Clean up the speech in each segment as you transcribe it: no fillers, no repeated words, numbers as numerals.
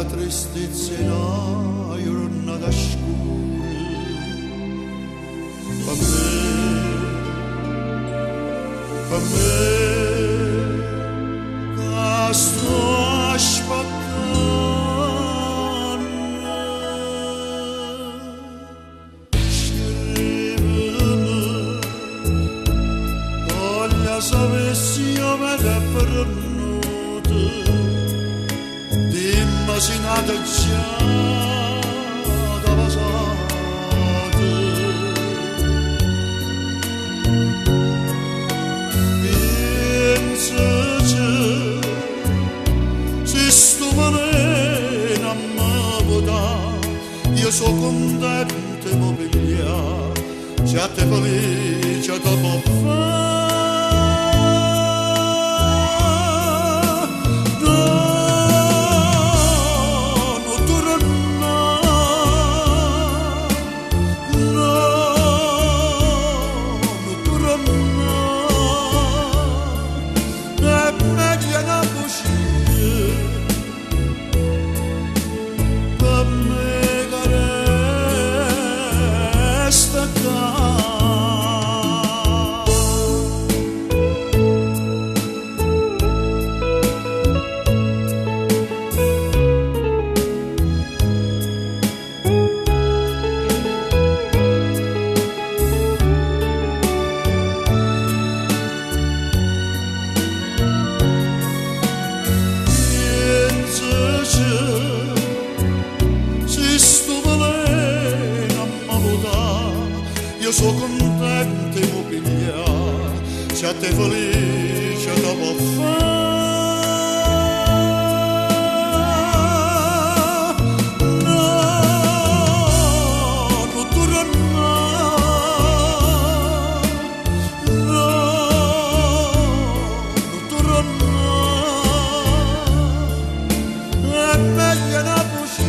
tristezza in giornata scura. Per me, che sto aspettando, scrivimi, voglia sapessi io me l'è pervenuta, dimmi se nata già da passata. Pensaci, se sto venendo a me votare, io sono contento di pigliare, già te felice dopo fare. Io sono contento di pigliare, se te felice dopo fare. No, non tornare, no, non tornare, è meglio una bugia.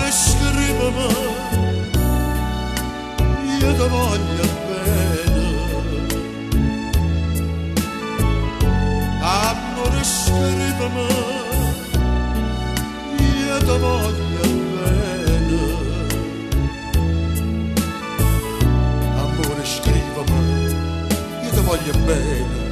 Scrivimi, io ti voglio bene. Amore, scrivimi, io ti voglio bene. Amore, scrivimi, io ti voglio bene.